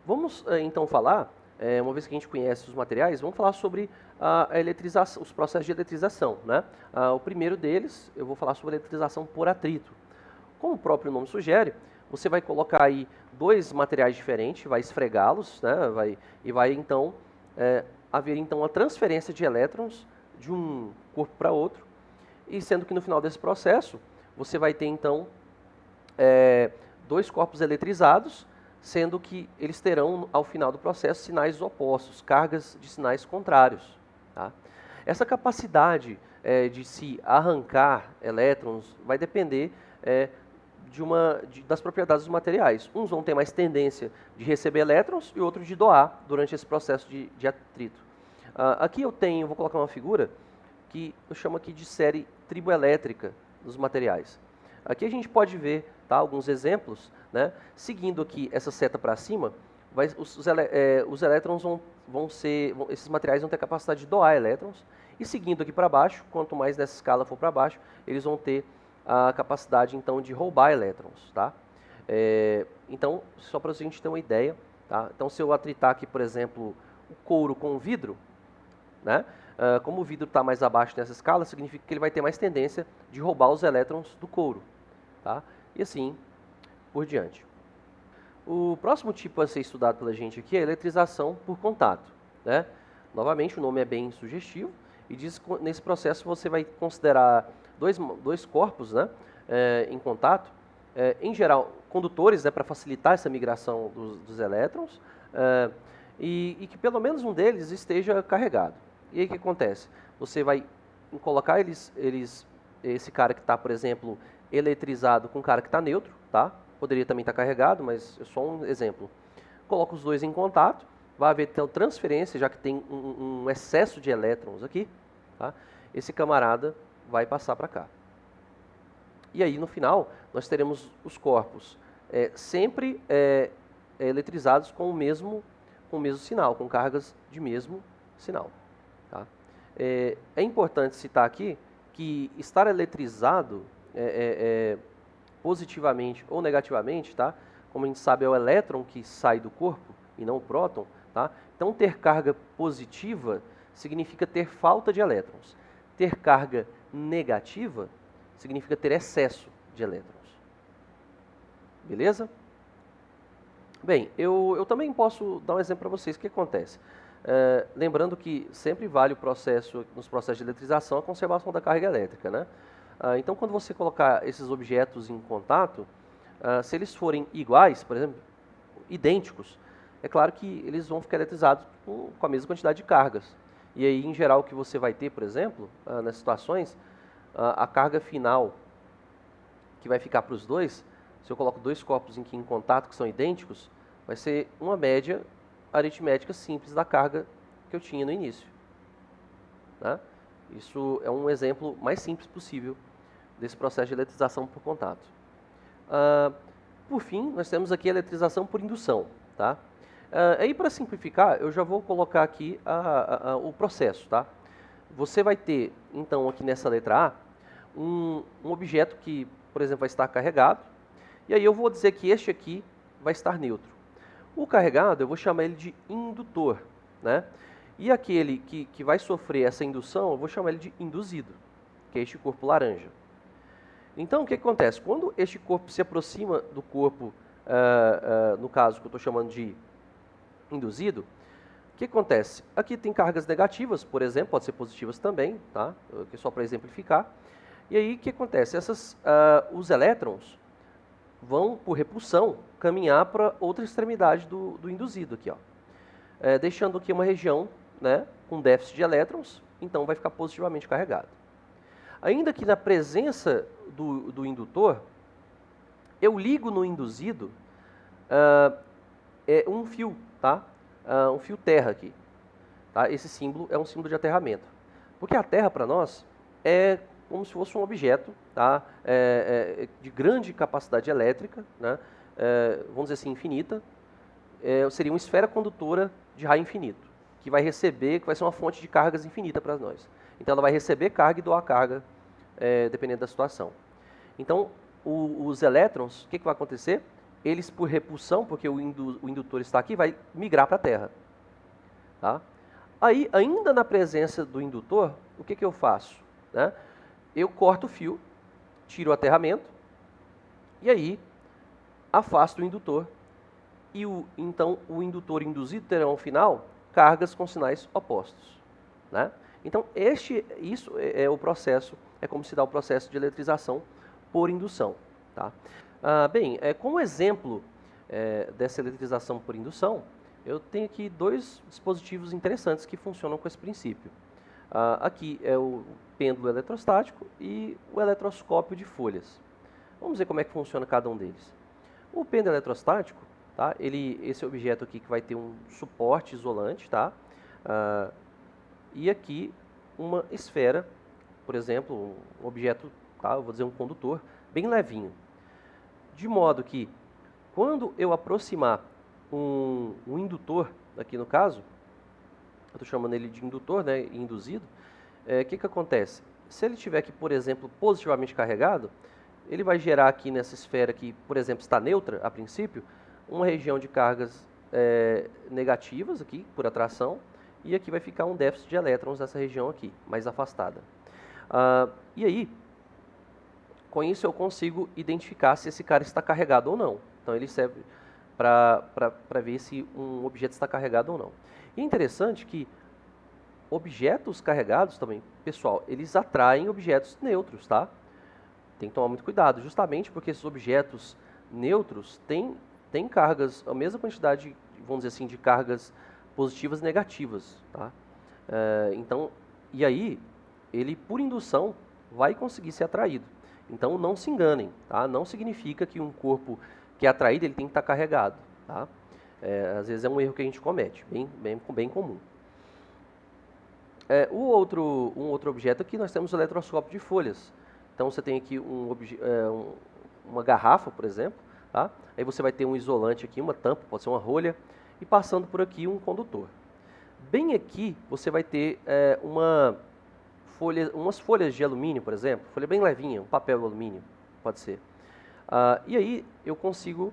Vamos então falar, uma vez que a gente conhece os materiais, vamos falar sobre a eletrização, os processos de eletrização, né? O primeiro deles, eu vou falar sobre eletrização por atrito. Como o próprio nome sugere, você vai colocar aí dois materiais diferentes, vai esfregá-los, né? E vai então haver então a transferência de elétrons de um corpo para outro, e sendo que no final desse processo você vai ter então dois corpos eletrizados, sendo que eles terão ao final do processo sinais opostos, cargas de sinais contrários. Tá? Essa capacidade de se arrancar elétrons vai depender das propriedades dos materiais. Uns vão ter mais tendência de receber elétrons e outros de doar durante esse processo de atrito. Aqui vou colocar uma figura que eu chamo aqui de série triboelétrica dos materiais. Aqui a gente pode ver alguns exemplos, né? Seguindo aqui essa seta para cima, os elétrons esses materiais vão ter capacidade de doar elétrons, e seguindo aqui para baixo, quanto mais nessa escala for para baixo, eles vão ter a capacidade então de roubar elétrons, tá? Então, só para a gente ter uma ideia, tá? Então, se eu atritar aqui, por exemplo, o couro com o vidro, né? Como o vidro está mais abaixo nessa escala, significa que ele vai ter mais tendência de roubar os elétrons do couro, tá? E assim por diante. O próximo tipo a ser estudado pela gente aqui é a eletrização por contato, né? Novamente, o nome é bem sugestivo e diz que nesse processo você vai considerar dois corpos, né, em contato, em geral condutores, né, para facilitar essa migração dos elétrons, e que pelo menos um deles esteja carregado. E aí o que acontece? Você vai colocar esse cara que está, por exemplo, eletrizado com um cara que está neutro, tá? Poderia também estar carregado, mas é só um exemplo. Coloca os dois em contato, vai haver então transferência, já que tem um excesso de elétrons aqui, tá? Esse camarada vai passar para cá. E aí, no final, nós teremos os corpos sempre eletrizados com o mesmo sinal, com cargas de mesmo sinal. Tá? É importante citar aqui que estar eletrizado positivamente ou negativamente, tá? Como a gente sabe, é o elétron que sai do corpo e não o próton. Tá? Então, ter carga positiva significa ter falta de elétrons. Ter carga negativa significa ter excesso de elétrons. Beleza? Bem, eu também posso dar um exemplo para vocês. O que acontece? Lembrando que sempre vale nos processos de eletrização, a conservação da carga elétrica, né? Então, quando você colocar esses objetos em contato, se eles forem iguais, por exemplo, idênticos, é claro que eles vão ficar eletrizados com a mesma quantidade de cargas. E aí, em geral, o que você vai ter, por exemplo, nessas situações, a carga final que vai ficar para os dois, se eu coloco dois corpos em contato que são idênticos, vai ser uma média aritmética simples da carga que eu tinha no início. Né? Isso é um exemplo mais simples possível desse processo de eletrização por contato. Por fim, nós temos aqui a eletrização por indução. Tá? Aí, para simplificar, eu já vou colocar aqui o processo. Tá? Você vai ter, então, aqui nessa letra A, um objeto que, por exemplo, vai estar carregado, e aí eu vou dizer que este aqui vai estar neutro. O carregado, eu vou chamar ele de indutor, né? E aquele que vai sofrer essa indução, eu vou chamar ele de induzido, que é este corpo laranja. Então, o que acontece? Quando este corpo se aproxima do corpo, no caso que eu estou chamando de induzido, o que acontece? Aqui tem cargas negativas, por exemplo, pode ser positivas também, tá? Aqui só para exemplificar. E aí, o que acontece? Os elétrons vão, por repulsão, caminhar para outra extremidade do induzido, aqui, ó. Deixando aqui uma região, né, com déficit de elétrons, então vai ficar positivamente carregado. Ainda que na presença do indutor, eu ligo no induzido um fio, tá? Um fio terra aqui. Tá? Esse símbolo é um símbolo de aterramento. Porque a terra, para nós, é como se fosse um objeto, tá? De grande capacidade elétrica, né? Vamos dizer assim, infinita. Seria uma esfera condutora de raio infinito, que vai ser uma fonte de cargas infinita para nós. Então, ela vai receber carga e doar carga, dependendo da situação. Então, os elétrons, o que vai acontecer? eles por repulsão, porque o indutor está aqui, vai migrar para a Terra. Tá? Aí, ainda na presença do indutor, o que eu faço? Né? Eu corto o fio, tiro o aterramento, e aí afasto o indutor. E então o indutor induzido terá ao final cargas com sinais opostos. Né? Então, isso é o processo, é como se dá o processo de eletrização por indução. Tá? Bem, como exemplo dessa eletrização por indução, eu tenho aqui dois dispositivos interessantes que funcionam com esse princípio. Aqui é o pêndulo eletrostático e o eletroscópio de folhas. Vamos ver como é que funciona cada um deles. O pêndulo eletrostático, tá? Esse objeto aqui que vai ter um suporte isolante, tá? E aqui uma esfera, por exemplo, um objeto, tá? Eu vou dizer um condutor, bem levinho. De modo que, quando eu aproximar um indutor, aqui no caso, eu estou chamando ele de indutor, né, induzido, o que acontece? Se ele estiver aqui, por exemplo, positivamente carregado, ele vai gerar aqui nessa esfera que, por exemplo, está neutra, a princípio, uma região de cargas negativas, aqui, por atração, e aqui vai ficar um déficit de elétrons nessa região aqui, mais afastada. E aí, com isso eu consigo identificar se esse cara está carregado ou não. Então ele serve para ver se um objeto está carregado ou não. E é interessante que objetos carregados também, pessoal, eles atraem objetos neutros, tá? Tem que tomar muito cuidado, justamente porque esses objetos neutros têm cargas, a mesma quantidade, vamos dizer assim, de cargas positivas e negativas, tá? Então, e aí, ele por indução vai conseguir ser atraído. Então, não se enganem, tá? Não significa que um corpo que é atraído, ele tem que estar carregado, tá? Às vezes é um erro que a gente comete, bem comum. Um outro objeto aqui, nós temos o eletroscópio de folhas. Então, você tem aqui uma garrafa, por exemplo, tá? Aí você vai ter um isolante aqui, uma tampa, pode ser uma rolha, e passando por aqui um condutor. Bem aqui, você vai ter umas folhas de alumínio, por exemplo, folha bem levinha, um papel de alumínio, pode ser. E aí eu consigo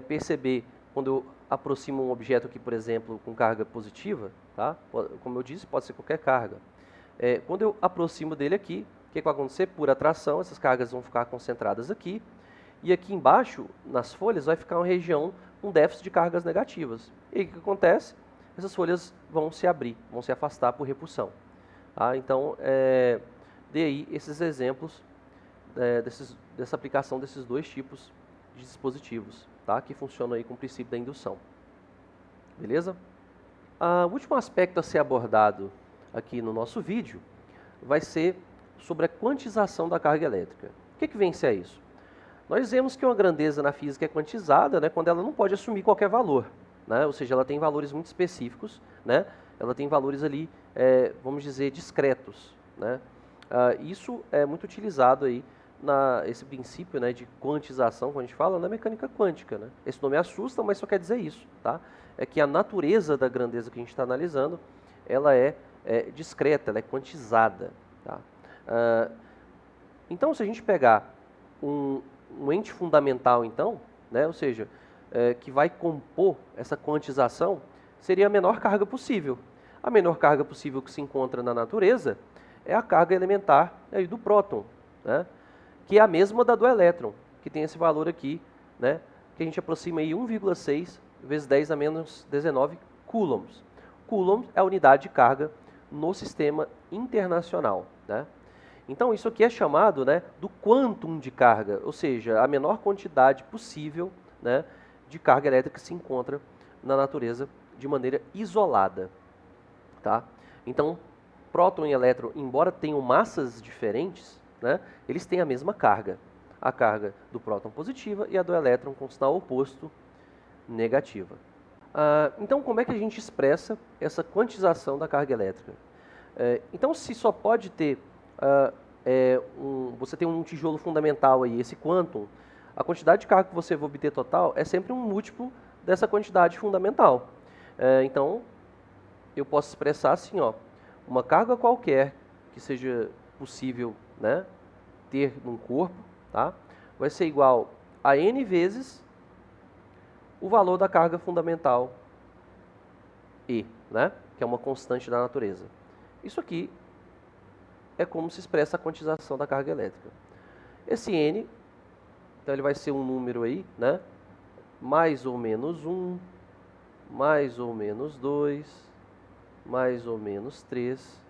perceber, quando eu aproximo um objeto aqui, por exemplo, com carga positiva, tá? Como eu disse, pode ser qualquer carga. Quando eu aproximo dele aqui, o que vai acontecer? Por atração, essas cargas vão ficar concentradas aqui, e aqui embaixo, nas folhas, vai ficar uma região com déficit de cargas negativas. E aí o que acontece? Essas folhas vão se abrir, vão se afastar por repulsão. Então, dei aí esses exemplos dessa aplicação desses dois tipos de dispositivos, tá? Que funcionam aí com o princípio da indução. Beleza? O último aspecto a ser abordado aqui no nosso vídeo vai ser sobre a quantização da carga elétrica. O que vem a ser isso? Nós dizemos que uma grandeza na física é quantizada, né, quando ela não pode assumir qualquer valor, né? Ou seja, ela tem valores muito específicos, né? Ela tem valores ali, vamos dizer, discretos, né? Isso é muito utilizado aí esse princípio, né, de quantização, quando a gente fala, na mecânica quântica, né? Esse nome assusta, mas só quer dizer isso, tá? É que a natureza da grandeza que a gente está analisando, ela é discreta, ela é quantizada, tá? Então, se a gente pegar um ente fundamental, então, né, ou seja, que vai compor essa quantização, seria a menor carga possível. A menor carga possível que se encontra na natureza é a carga elementar aí do próton, né, que é a mesma da do elétron, que tem esse valor aqui, né, que a gente aproxima aí 1,6 vezes 10 a menos 19 coulombs. Coulomb é a unidade de carga no sistema internacional, né? Então, isso aqui é chamado, né, do quantum de carga, ou seja, a menor quantidade possível, né, de carga elétrica que se encontra na natureza de maneira isolada. Tá? Então, próton e elétron, embora tenham massas diferentes, né, eles têm a mesma carga. A carga do próton positiva e a do elétron com sinal oposto negativa. Então, como é que a gente expressa essa quantização da carga elétrica? Então, se só pode ter você tem um tijolo fundamental aí, esse quantum, a quantidade de carga que você vai obter total é sempre um múltiplo dessa quantidade fundamental. Então, eu posso expressar assim, ó, uma carga qualquer que seja possível, né, ter num corpo, tá, vai ser igual a n vezes o valor da carga fundamental E, né? Que é uma constante da natureza. Isso aqui é como se expressa a quantização da carga elétrica. Esse N, então ele vai ser um número aí, né? Mais ou menos 1, mais ou menos 2, mais ou menos 3,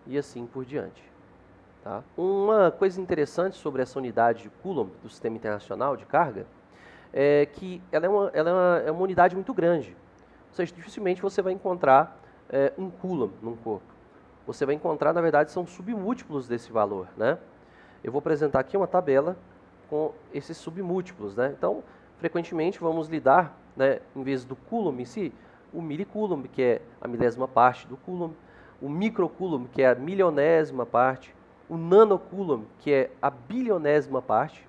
e assim por diante. Tá? Uma coisa interessante sobre essa unidade de Coulomb do Sistema Internacional de Carga é que ela é uma unidade muito grande. Ou seja, dificilmente você vai encontrar um Coulomb num corpo. Você vai encontrar, na verdade, são submúltiplos desse valor, né? Eu vou apresentar aqui uma tabela com esses submúltiplos, né? Então, frequentemente vamos lidar, né, em vez do Coulomb em si, o milicoulomb, que é a milésima parte do Coulomb, o microcoulomb, que é a milionésima parte, o nanocoulomb, que é a bilionésima parte,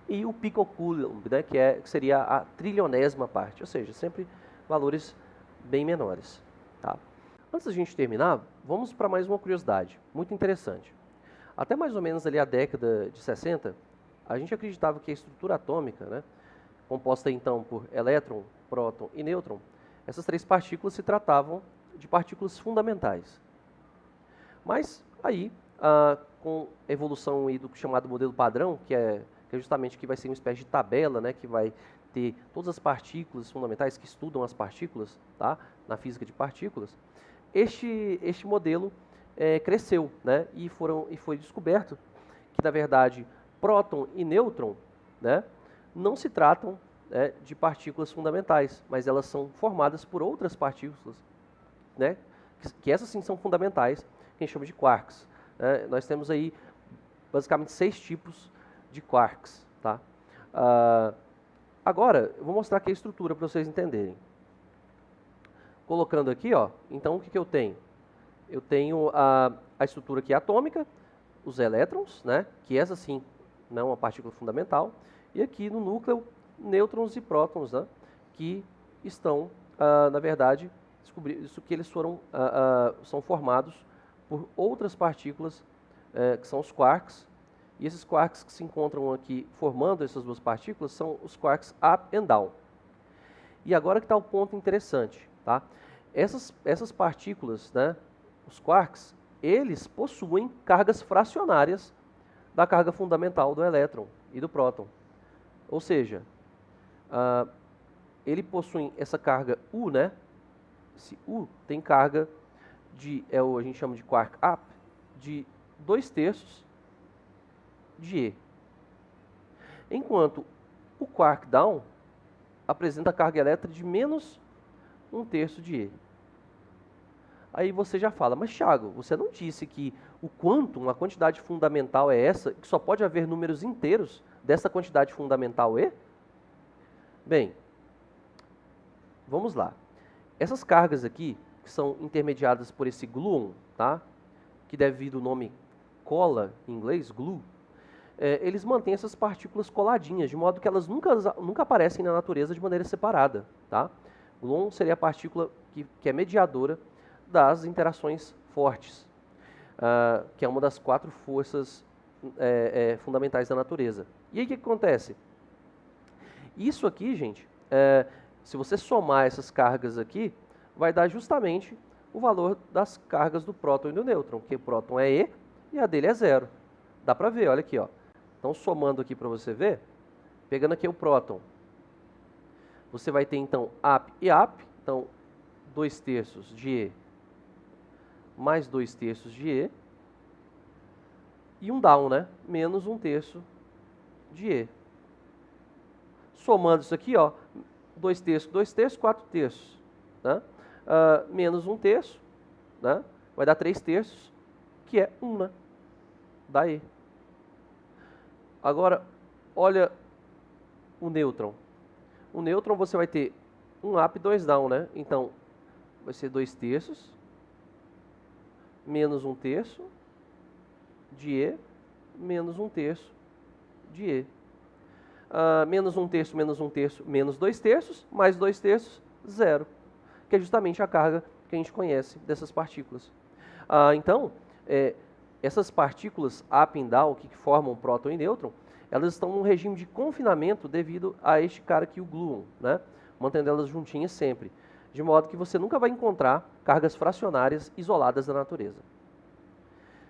e o picocoulomb, né, que seria a trilionésima parte, ou seja, sempre valores bem menores. Tá? Antes da gente terminar, vamos para mais uma curiosidade, muito interessante. Até mais ou menos ali a década de 60, a gente acreditava que a estrutura atômica, né, composta então por elétron, próton e nêutron, essas três partículas se tratavam de partículas fundamentais. Mas aí, com a evolução aí do chamado modelo padrão, que é justamente que vai ser uma espécie de tabela, né, que vai ter todas as partículas fundamentais que estudam as partículas, tá, na física de partículas, este modelo cresceu, né, e foi descoberto que, na verdade, próton e nêutron, né, não se tratam de partículas fundamentais, mas elas são formadas por outras partículas, né, que essas sim são fundamentais, que a gente chama de quarks. Nós temos aí basicamente 6 tipos de quarks. Tá? Agora, eu vou mostrar aqui a estrutura para vocês entenderem. Colocando aqui, ó, então o que eu tenho? Eu tenho a estrutura aqui atômica, os elétrons, né, que essa sim não é uma partícula fundamental, e aqui no núcleo, nêutrons e prótons, né, que estão, na verdade, isso que eles são formados por outras partículas, que são os quarks, e esses quarks que se encontram aqui formando essas duas partículas são os quarks up and down. E agora que está o ponto interessante, tá? Essas partículas, né, os quarks, eles possuem cargas fracionárias da carga fundamental do elétron e do próton. Ou seja, ele possui essa carga U, né? Esse U tem carga a gente chama de quark up, de 2/3 de E. Enquanto o quark down apresenta carga elétrica de menos 1/3 de E. Aí você já fala, mas Thiago, você não disse que o quantum, a quantidade fundamental é essa, que só pode haver números inteiros dessa quantidade fundamental E? Bem, vamos lá. Essas cargas aqui, que são intermediadas por esse gluon, tá? Que deve vir do nome cola, em inglês, glue, eles mantêm essas partículas coladinhas, de modo que elas nunca aparecem na natureza de maneira separada. Tá? Gluon seria a partícula que é mediadora das interações fortes, que é uma das 4 forças fundamentais da natureza. E aí o que acontece? Isso aqui, gente, se você somar essas cargas aqui, vai dar justamente o valor das cargas do próton e do nêutron, que o próton é E e a dele é 0. Dá para ver, olha aqui, ó. Então, somando aqui para você ver, pegando aqui o próton, você vai ter, então, up e up, então, 2/3 de E mais 2/3 de E, e um down, né? Menos 1/3 de E. Somando isso aqui, ó, 2/3, 2/3, 4/3, né? Menos 1/3, né? Vai dar 3/3, que é 1, né? Da E. Agora, olha o nêutron. O nêutron você vai ter um up e 2 down, né? Então, vai ser 2/3 menos 1/3 de E menos 1/3 de E. Menos 1/3 menos 1/3 menos 2/3 mais 2/3, 0. Que é justamente a carga que a gente conhece dessas partículas. Então, essas partículas up e down que formam próton e nêutron, elas estão num regime de confinamento devido a este cara aqui, o gluon, né? Mantendo elas juntinhas sempre, de modo que você nunca vai encontrar cargas fracionárias isoladas da natureza.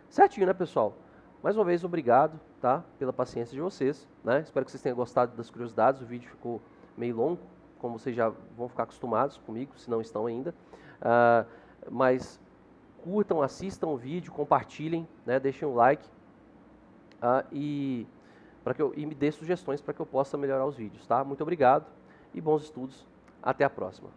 Certinho, né, pessoal? Mais uma vez, obrigado, tá, pela paciência de vocês, né? Espero que vocês tenham gostado das curiosidades. O vídeo ficou meio longo, como vocês já vão ficar acostumados comigo, se não estão ainda. Mas curtam, assistam o vídeo, compartilhem, né? Deixem um like e me dê sugestões para que eu possa melhorar os vídeos, tá? Muito obrigado e bons estudos. Até a próxima.